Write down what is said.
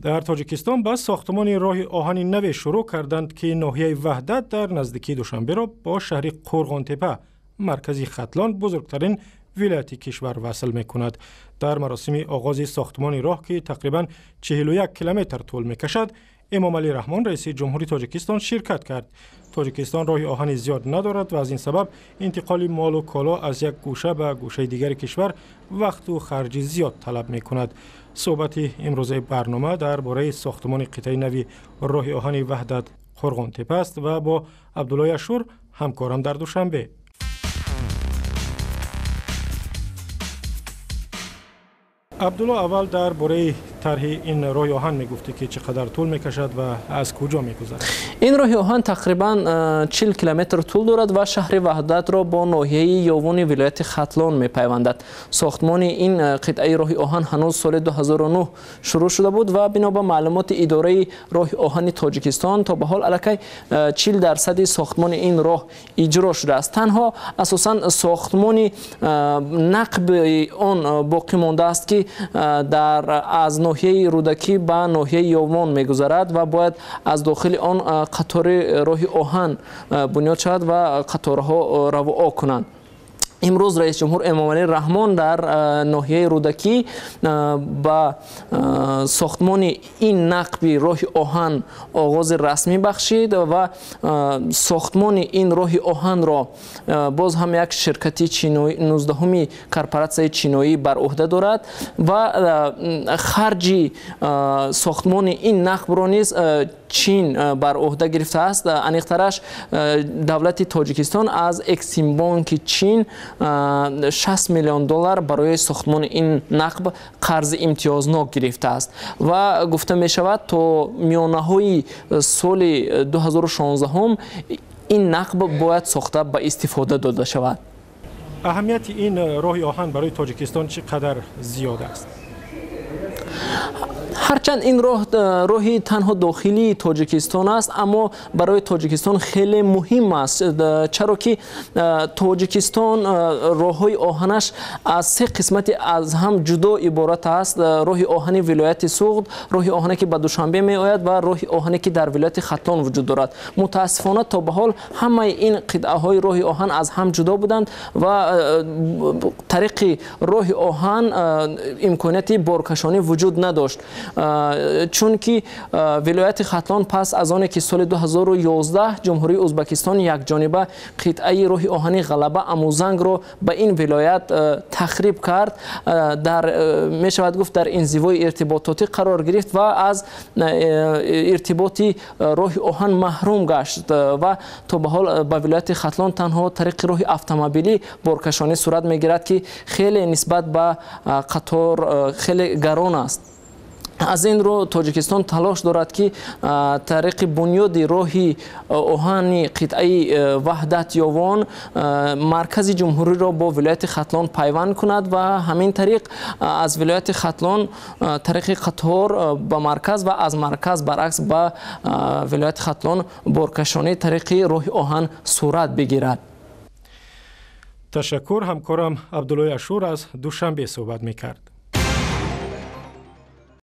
در تاجیکستان با ساختمان راه آهن نو شروع کردند که ناحیه وحدت در نزدیکی دوشنبه را با شهر قرغان تپه مرکزی ختلان بزرگترین ولایت کشور وصل می کند. در مراسم آغاز ساختمان راه که تقریبا 41 کیلومتر طول می کشد، امام علی رحمان رئیس جمهوری تاجیکستان شرکت کرد. تاجیکستان راه آهن زیاد ندارد و از این سبب انتقال مال و کالا از یک گوشه به گوشه دیگر کشور وقت و خرج زیاد طلب می کند. صحبت امروز برنامه درباره ساختمان قطعه نوی راه آهن وحدت قرغان تپه است و با عبدالله اشور همکارم در دوشنبه. عبدالله، اول درباره طرح این راه آهن میگفتی که چقدر طول میکشد و از کجا میگذرد؟ این راه آهن تقریبا 40 کیلومتر طول دارد و شهر وحدت را با ناحیه یوون ولایت ختلان میپیوندد. ساختمان این قطعه راه آهن هنوز سال 2009 شروع شده بود و بنا به معلومات اداره راه آهن تاجیکستان تا به حال علاقه 40% ساختمان این راه اجرا شده است. تنها اساسا ساختمان نقب آن باقی مانده است که از ناحیه رودکی به ناحیه یومان میگذرد و باید از داخل آن قطار راه آهن بنیاد شود و قطارها رواق کنند. امروز رئیس جمهور امام علی رحمان در ناحیه رودکی با ساختمان این نقب راه آهن آغاز رسمی بخشید و ساختمان این راه آهن را باز هم یک شرکتی چینایی 19 کارپوراسیون چینایی بر عهده دارد و خرج ساختمان این نقب را نیز چین بر عهده گرفته است. انیقترش دولت تاجیکستان از اکسیم بانک چین 60 میلیون دلار برای ساختمان این نقب قرض امتیازناک گرفته است و گفته می شود تا میانه های سال 2016 این نقب باید ساخته به استفاده داده شود. اهمیت این راه آهن برای تاجیکستان چقدر زیاد است؟ هرچند این راهی تنها داخلی تاجیکستان است اما برای تاجیکستان خیلی مهم است، چرا که تاجیکستان راههای آهنش از 3 قسمت از هم جدا عبارت است. راه آهن ولایت سوغد، راه آهنی که به دوشنبه می آید و راه آهنی که در ولایت ختلان وجود دارد. متاسفانه تا به حال همه این قطعه های راه آهن از هم جدا بودند و طریق راه آهن امکانیت بارکشانی وجود نداشت، چون که ولایت ختلان پس از آن که سال 2011 جمهوری ازبکستان یک جانبه قطعه راه آهن غلبه اموزنگ را به این ولایت تخریب کرد، می شود گفت در انزوای ارتباطاتی قرار گرفت و از ارتباطی راه آهن محروم گشت و تا به حال به ولایت ختلان تنها طریق راه اتومبیلی بارکشانی صورت می گیرد که خیلی نسبت به قطار خیلی گران است. از این رو تاجیکستان تلاش دارد که طریق بنیاد راه آهن قطعه وحدت یوان مرکز جمهوری را با ولایت ختلان پیوند کند و همین طریق از ولایت ختلان طریق قطار به مرکز و از مرکز برعکس به ولایت ختلان بارکشانی طریق راه آهن صورت بگیرد. تشکر. همکارم عبدالله اشور از دوشنبه صحبت می‌کرد.